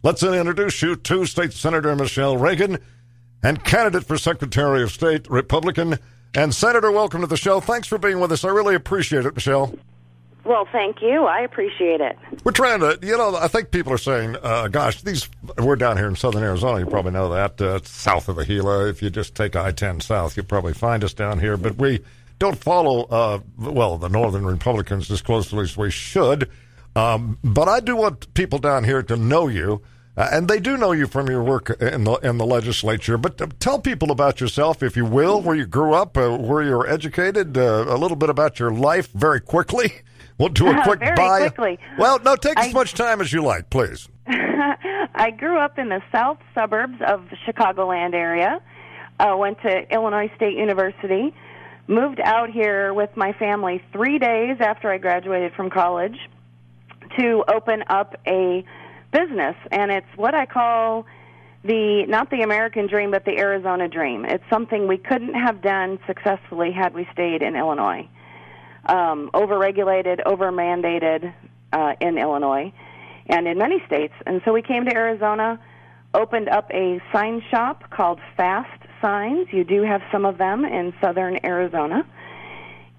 Let's introduce you to State Senator Michele Reagan and candidate for Secretary of State, Republican. And Senator, welcome to the show. Thanks for being with us. I really appreciate it, Michele. Well, thank you. I appreciate it. We're trying to, I think people are saying, we're down here in southern Arizona. You probably know that. It's south of the Gila. If you just take I-10 south, you'll probably find us down here. But we don't follow, the northern Republicans as closely as we should. But I do want people down here to know you. And they do know you from your work in the legislature. But tell people about yourself, if you will, where you grew up, where you were educated, a little bit about your life very quickly. We'll do a quick bio. Quickly. Well, no, take as much time as you like, please. I grew up in the south suburbs of the Chicagoland area, went to Illinois State University, moved out here with my family 3 days after I graduated from college to open up a business, and it's what I call not the American dream, but the Arizona dream. It's something we couldn't have done successfully had we stayed in Illinois. Overregulated, overmandated in Illinois and in many states. And so we came to Arizona, opened up a sign shop called Fast Signs. You do have some of them in southern Arizona.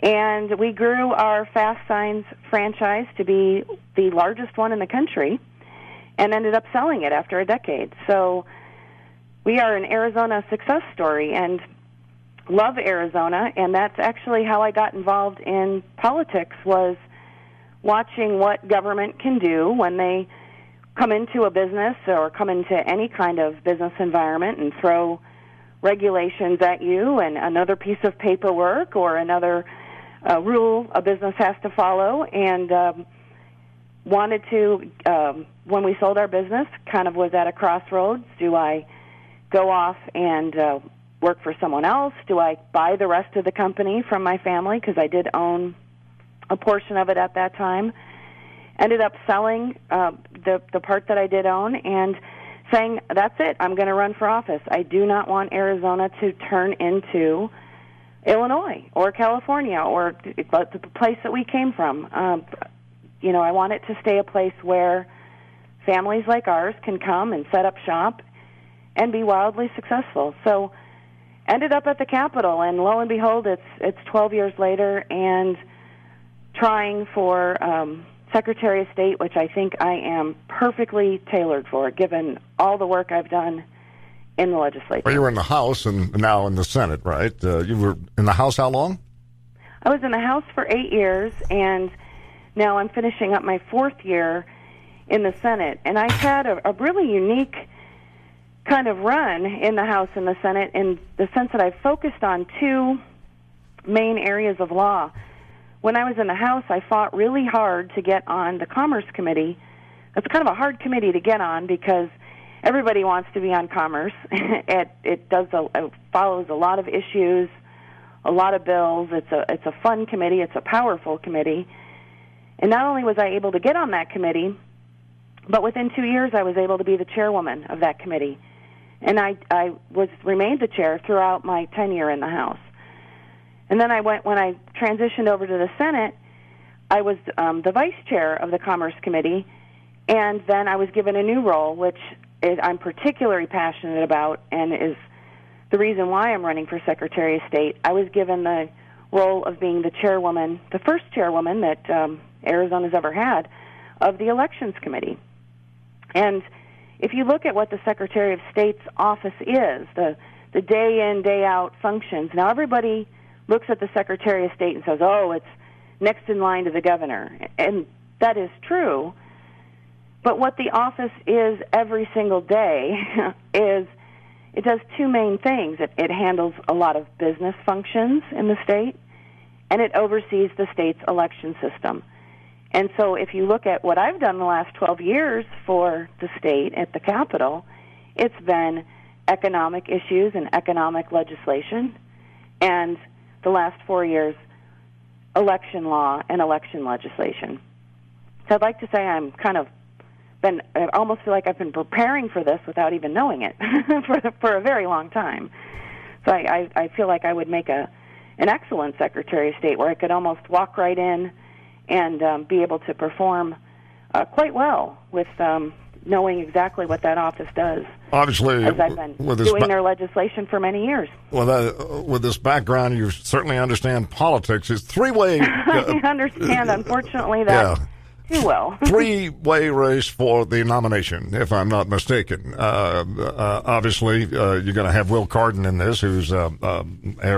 And we grew our Fast Signs franchise to be the largest one in the country, and ended up selling it after a decade. So we are an Arizona success story and love Arizona, and that's actually how I got involved in politics, was watching what government can do when they come into a business or come into any kind of business environment and throw regulations at you and another piece of paperwork or another rule a business has to follow, and wanted to, when we sold our business, kind of was at a crossroads. Do I go off and work for someone else? Do I buy the rest of the company from my family? Because I did own a portion of it at that time. Ended up selling the part that I did own and saying, that's it, I'm going to run for office. I do not want Arizona to turn into Illinois or California or the place that we came from. I want it to stay a place where families like ours can come and set up shop and be wildly successful. So ended up at the Capitol, and lo and behold, it's 12 years later, and trying for Secretary of State, which I think I am perfectly tailored for, given all the work I've done in the legislature. Well, you were in the House and now in the Senate, right? You were in the House how long? I was in the House for 8 years, and now I'm finishing up my 4th year in the Senate. And I've had a really unique kind of run in the House and the Senate in the sense that I've focused on 2 main areas of law. When I was in the House, I fought really hard to get on the Commerce Committee. It's kind of a hard committee to get on because everybody wants to be on Commerce. It follows a lot of issues, a lot of bills. It's a fun committee. It's a powerful committee. And not only was I able to get on that committee, but within 2 years I was able to be the chairwoman of that committee. And I remained the chair throughout my tenure in the House. And then when I transitioned over to the Senate, I was the vice chair of the Commerce Committee, and then I was given a new role, which I'm particularly passionate about and is the reason why I'm running for Secretary of State. I was given the role of being the chairwoman, the first chairwoman that Arizona's ever had, of the Elections Committee. And if you look at what the Secretary of State's office is, the day-in, day-out functions, now everybody looks at the Secretary of State and says, oh, it's next in line to the governor. And that is true. But what the office is every single day is it does 2 main things. It handles a lot of business functions in the state, and it oversees the state's election system. And so if you look at what I've done the last 12 years for the state at the Capitol, it's been economic issues and economic legislation, and the last 4 years, election law and election legislation. So I'd like to say I almost feel like I've been preparing for this without even knowing it for a very long time. So I feel like I would make an excellent Secretary of State where I could almost walk right in and be able to perform quite well with knowing exactly what that office does. Obviously, as I've been doing their legislation for many years. Well, with this background, you certainly understand politics. It's three-way. I understand, unfortunately, that too well. Three-way race for the nomination, if I'm not mistaken. Obviously, you're going to have Will Carden in this, who's heir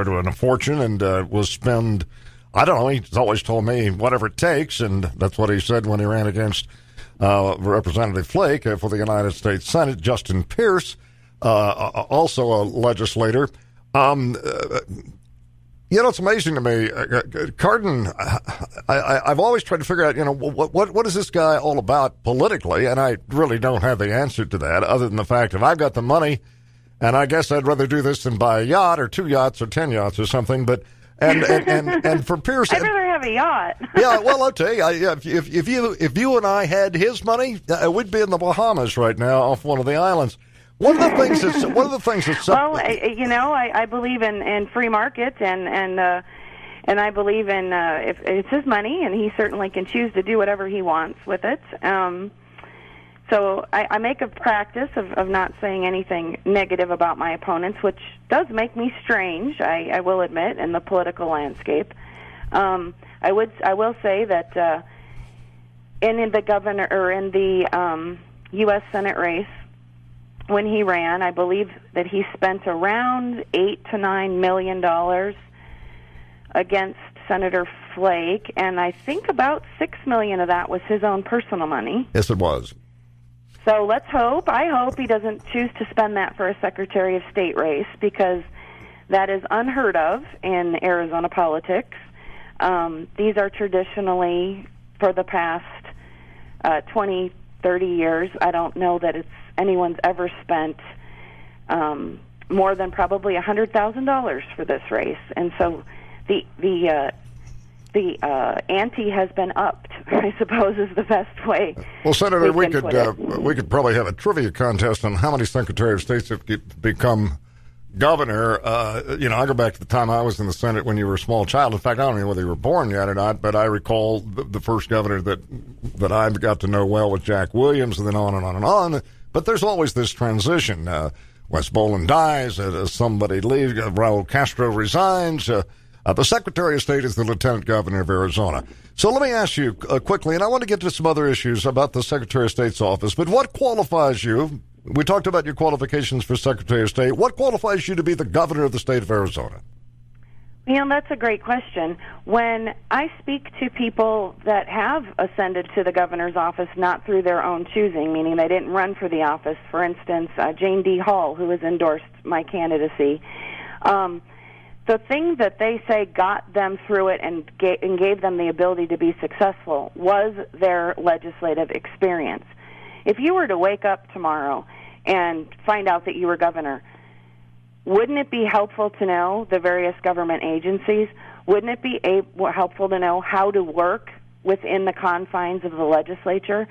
to a fortune and will spend, I don't know, he's always told me whatever it takes, and that's what he said when he ran against Representative Flake for the United States Senate. Justin Pierce, also a legislator. It's amazing to me. Carden, I've always tried to figure out, what is this guy all about politically? And I really don't have the answer to that, other than the fact that I've got the money, and I guess I'd rather do this than buy a yacht or 2 yachts or 10 yachts or something. But and for Pierce, I'd rather have a yacht. Yeah, well, I'll tell you, if you and I had his money, we'd be in the Bahamas right now, off one of the islands. One of the things that's well, I believe in free market, and I believe in if it's his money, and he certainly can choose to do whatever he wants with it. So I make a practice of not saying anything negative about my opponents, which does make me strange, I will admit, in the political landscape. I will say that in the governor or in the U.S. Senate race, when he ran, I believe that he spent around $8 to $9 million against Senator Flake, and I think about $6 million of that was his own personal money. Yes, it was. So I hope he doesn't choose to spend that for a Secretary of State race, because that is unheard of in Arizona politics. These are traditionally, for the past 20, 30 years, I don't know that anyone's ever spent more than probably $100,000 for this race, and so the ante has been upped, I suppose, is the best way. Well, Senator, we could probably have a trivia contest on how many Secretary of States have become governor. I go back to the time I was in the Senate when you were a small child. In fact, I don't know whether you were born yet or not, but I recall the first governor that I got to know well was Jack Williams, and then on and on and on. But there's always this transition. Wes Boland dies, somebody leaves, Raul Castro resigns. The Secretary of State is the Lieutenant Governor of Arizona. So let me ask you quickly, and I want to get to some other issues about the Secretary of State's office, but what qualifies you? We talked about your qualifications for Secretary of State. What qualifies you to be the governor of the state of Arizona? That's a great question. When I speak to people that have ascended to the governor's office not through their own choosing, meaning they didn't run for the office, for instance, Jane D. Hall, who has endorsed my candidacy, the thing that they say got them through it and gave them the ability to be successful was their legislative experience. If you were to wake up tomorrow and find out that you were governor, wouldn't it be helpful to know the various government agencies? Wouldn't it be helpful to know how to work within the confines of the legislature?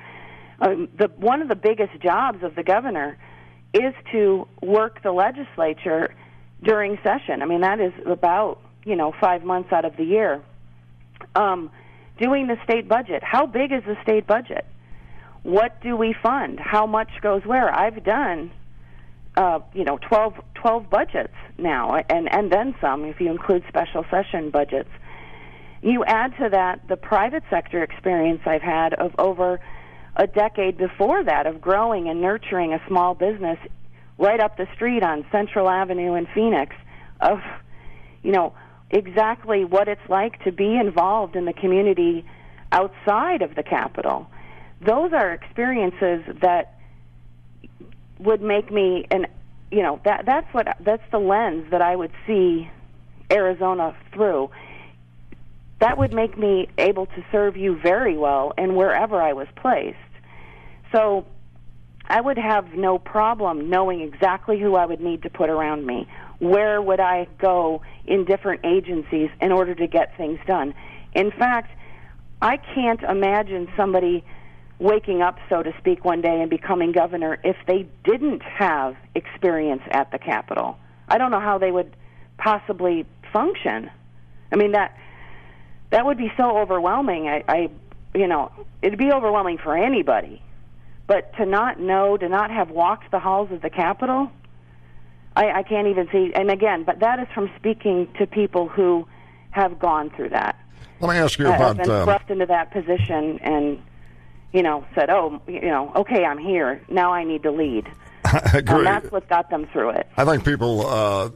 One of the biggest jobs of the governor is to work the legislature during session. That is about 5 months out of the year. Doing the state budget. How big is the state budget? What do we fund? How much goes where? I've done 12 budgets now, and then some if you include special session budgets. You add to that the private sector experience I've had of over a decade before that of growing and nurturing a small business right up the street on Central Avenue in Phoenix, of exactly what it's like to be involved in the community outside of the Capitol. Those are experiences that would make me that's the lens that I would see Arizona through. That would make me able to serve you very well in wherever I was placed. So I would have no problem knowing exactly who I would need to put around me. Where would I go in different agencies in order to get things done? In fact, I can't imagine somebody waking up, so to speak, one day and becoming governor if they didn't have experience at the Capitol. I don't know how they would possibly function. That would be so overwhelming. It'd be overwhelming for anybody. But to not know, to not have walked the halls of the Capitol, I can't even see. And again, but that is from speaking to people who have gone through that. Let me ask you about... Have been thrust into that position and, said, okay, I'm here. Now I need to lead. I agree. And that's what got them through it. I think people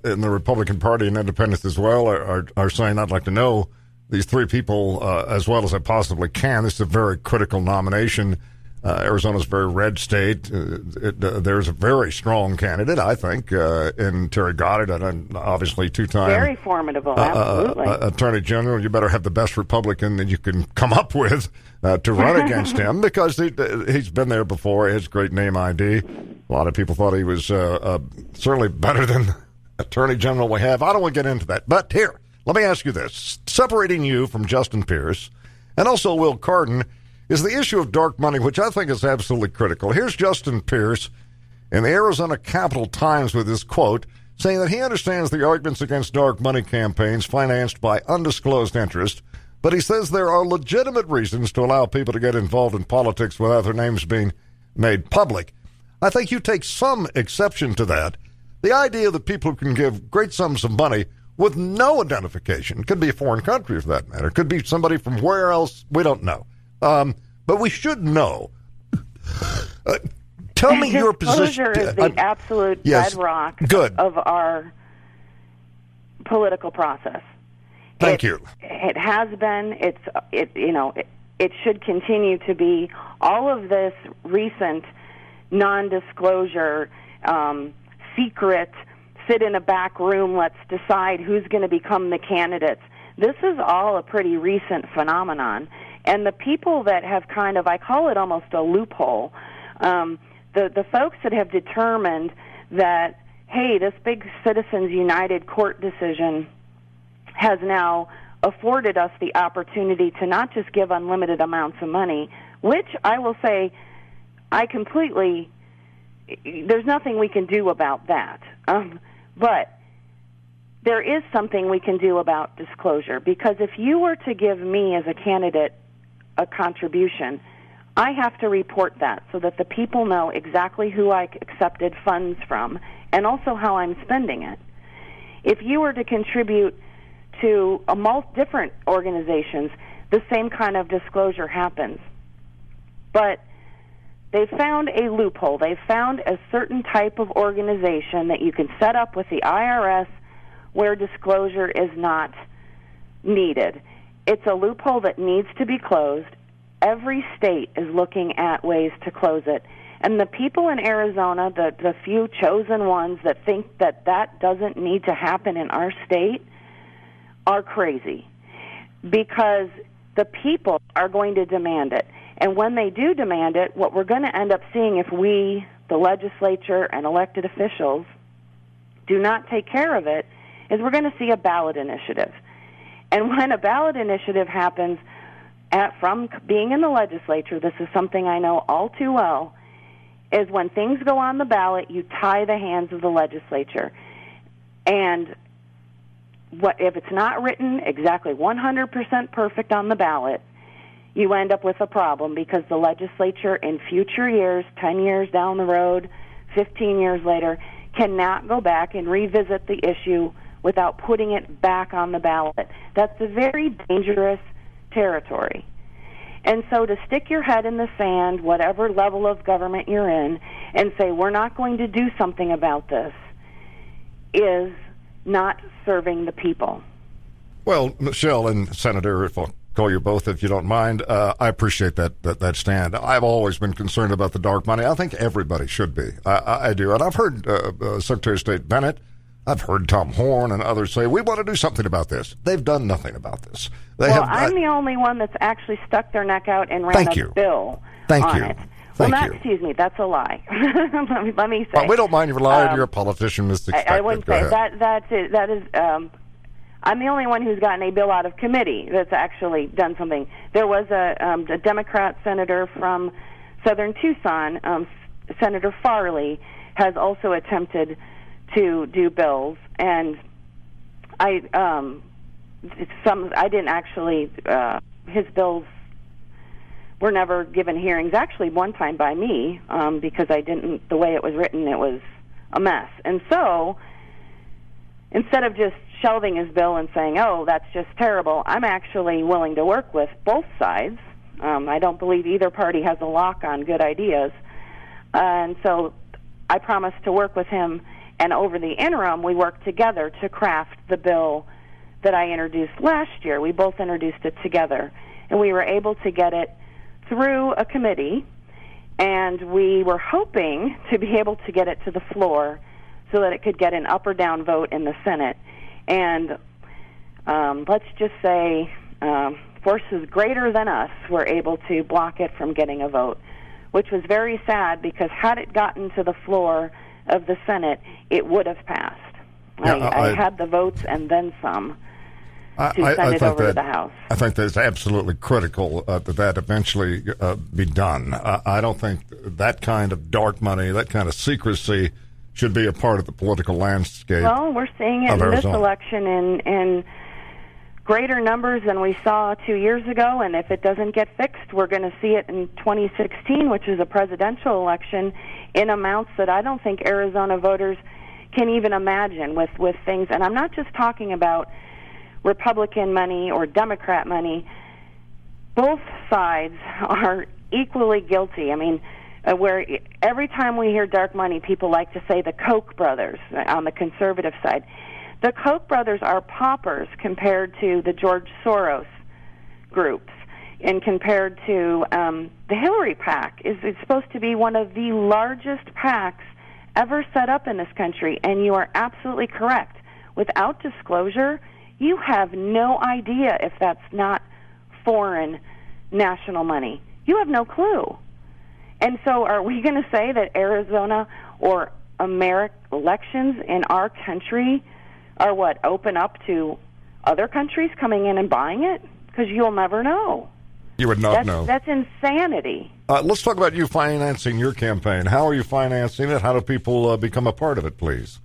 in the Republican Party and independents as well are saying, I'd like to know these three people as well as I possibly can. This is a very critical nomination. Arizona's a very red state. There's a very strong candidate, I think, in Terry Goddard, and obviously two-time... Very formidable, absolutely. Attorney General. You better have the best Republican that you can come up with to run against him, because he's been there before. He has great name ID. A lot of people thought he was certainly better than Attorney General we have. I don't want to get into that. But here, let me ask you this. Separating you from Justin Pierce and also Will Cardin is the issue of dark money, which I think is absolutely critical. Here's Justin Pierce in the Arizona Capital Times with his quote, saying that he understands the arguments against dark money campaigns financed by undisclosed interest, but he says there are legitimate reasons to allow people to get involved in politics without their names being made public. I think you take some exception to that. The idea that people can give great sums of money with no identification, could be a foreign country for that matter, could be somebody from where else, we don't know. But we should know. Tell me your position. Disclosure is the absolute bedrock of our political process. Thank you. It has been. It should continue to be. All of this recent non-disclosure, secret, sit in a back room, let's decide who's going to become the candidates. This is all a pretty recent phenomenon. And the people that have kind of, I call it almost a loophole, the folks that have determined that, hey, this big Citizens United court decision has now afforded us the opportunity to not just give unlimited amounts of money, which I will say there's nothing we can do about that. But there is something we can do about disclosure, because if you were to give me as a candidate a contribution, I have to report that so that the people know exactly who I accepted funds from and also how I'm spending it. If you were to contribute to different organizations, the same kind of disclosure happens. But they found a loophole. They found a certain type of organization that you can set up with the IRS where disclosure is not needed. It's a loophole that needs to be closed. Every state is looking at ways to close it. And the people in Arizona, the few chosen ones that think that doesn't need to happen in our state, are crazy. Because the people are going to demand it. And when they do demand it, what we're going to end up seeing if we, the legislature and elected officials, do not take care of it, is we're going to see a ballot initiative. And when a ballot initiative happens, from being in the legislature, this is something I know all too well, is when things go on the ballot, you tie the hands of the legislature. And if it's not written exactly 100% perfect on the ballot, you end up with a problem, because the legislature in future years, 10 years down the road, 15 years later, cannot go back and revisit the issue without putting it back on the ballot. That's a very dangerous territory. And so to stick your head in the sand, whatever level of government you're in, and say, we're not going to do something about this, is not serving the people. Well, Michele and Senator, if I'll call you both, if you don't mind, I appreciate that stand. I've always been concerned about the dark money. I think everybody should be. I do. And I've heard Secretary of State Bennett, I've heard Tom Horn and others say, we want to do something about this. They've done nothing about this. I'm the only one that's actually stuck their neck out and ran a bill on it. Excuse me, that's a lie. let me say. Well, we don't mind you lying. You're a politician, Ms. I wouldn't say that. That is. I'm the only one who's gotten a bill out of committee that's actually done something. There was a Democrat senator from southern Tucson, Senator Farley, has also attempted to do bills, and I didn't actually. His bills were never given hearings. Actually, one time by me, because the way it was written, it was a mess. And so, instead of just shelving his bill and saying, oh, that's just terrible, I'm actually willing to work with both sides. I don't believe either party has a lock on good ideas. And so I promised to work with him, and over the interim, we worked together to craft the bill that I introduced last year. We both introduced it together, and we were able to get it through a committee, and we were hoping to be able to get it to the floor so that it could get an up or down vote in the Senate. And let's just say forces greater than us were able to block it from getting a vote, which was very sad, because had it gotten to the floor of the Senate, it would have passed. Yeah, I had the votes and then some to send it over to the House. I think that's absolutely critical that eventually be done. I don't think that kind of dark money, that kind of secrecy, should be a part of the political landscape. Well, we're seeing it in this election in greater numbers than we saw 2 years ago, and if it doesn't get fixed, we're going to see it in 2016, which is a presidential election, in amounts that I don't think Arizona voters can even imagine with things. And I'm not just talking about Republican money or Democrat money. Both sides are equally guilty. I mean, where every time we hear dark money, people like to say the Koch brothers on the conservative side. The Koch brothers are paupers compared to the George Soros groups, and compared to the Hillary PAC is supposed to be one of the largest PACs ever set up in this country. And you are absolutely correct. Without disclosure, you have no idea if that's not foreign national money. You have no clue. And so are we going to say that Arizona or elections in our country are open up to other countries coming in and buying it? Because you'll never know. You would not know. That's insanity. Let's talk about you financing your campaign. How are you financing it? How do people become a part of it, please?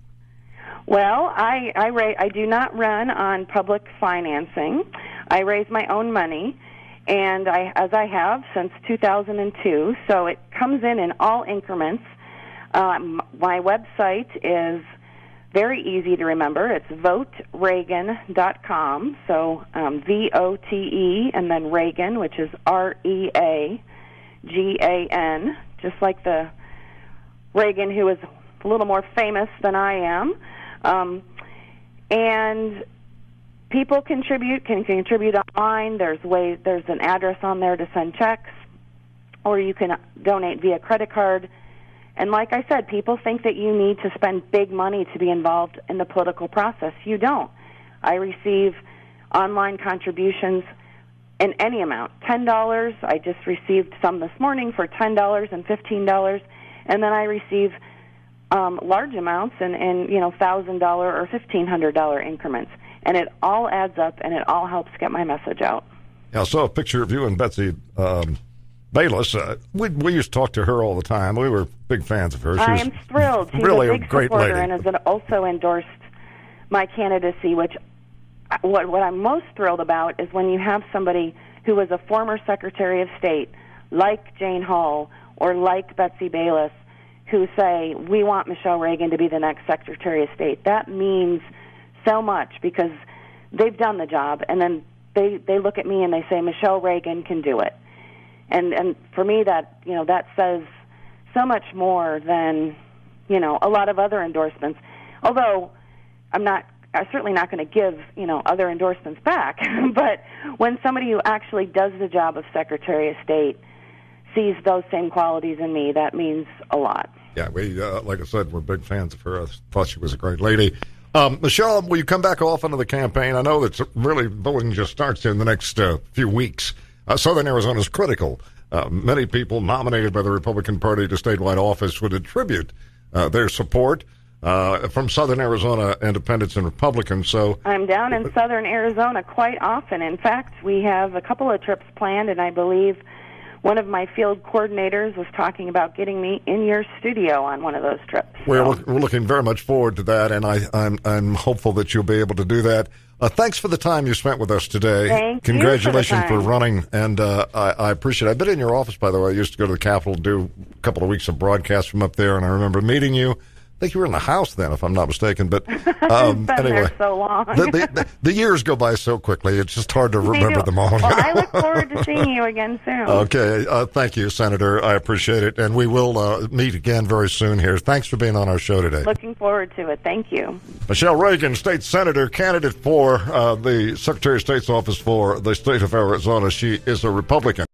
Well, I do not run on public financing. I raise my own money, and as I have since 2002, so it comes in all increments. My website is very easy to remember. It's votereagan.com, so VOTE and then Reagan, which is REAGAN, just like the Reagan who is a little more famous than I am. And people can contribute online. There's an address on there to send checks, or you can donate via credit card. And like I said, people think that you need to spend big money to be involved in the political process. You don't. I receive online contributions in any amount. $10. I just received some this morning for $10 and $15, and then I receive large amounts in $1,000 or $1,500 increments, and it all adds up, and it all helps get my message out. Yeah, I saw a picture of you and Betsy Bayless. We used to talk to her all the time. We were big fans of her. I am thrilled. She's really a big great supporter lady, and has also endorsed my candidacy. Which what I'm most thrilled about is when you have somebody who was a former Secretary of State, like Jane Hull or like Betsy Bayless, who say, we want Michele Reagan to be the next Secretary of State. That means so much, because they've done the job, and then they look at me and they say, Michele Reagan can do it. And for me, that says so much more than a lot of other endorsements. Although I'm certainly not going to give other endorsements back. But when somebody who actually does the job of Secretary of State sees those same qualities in me, that means a lot. Yeah, we like I said, we're big fans of her. I thought she was a great lady. Michele, will you come back often to the campaign? I know that really voting just starts in the next few weeks. Southern Arizona is critical. Many people nominated by the Republican Party to statewide office would attribute their support from Southern Arizona independents and Republicans. So I'm down in Southern Arizona quite often. In fact, we have a couple of trips planned, and I believe one of my field coordinators was talking about getting me in your studio on one of those trips. We're looking very much forward to that, and I'm hopeful that you'll be able to do that. Thanks for the time you spent with us today. Congratulations for running, and I appreciate it. I've been in your office, by the way. I used to go to the Capitol, do a couple of weeks of broadcasts from up there, and I remember meeting you. I think you were in the House then, if I'm not mistaken. But been anyway, there so long. the years go by so quickly. It's just hard to remember them all. Well, I look forward to seeing you again soon. Okay. Thank you, Senator. I appreciate it. And we will meet again very soon here. Thanks for being on our show today. Looking forward to it. Thank you. Michele Reagan, State Senator, candidate for the Secretary of State's office for the state of Arizona. She is a Republican.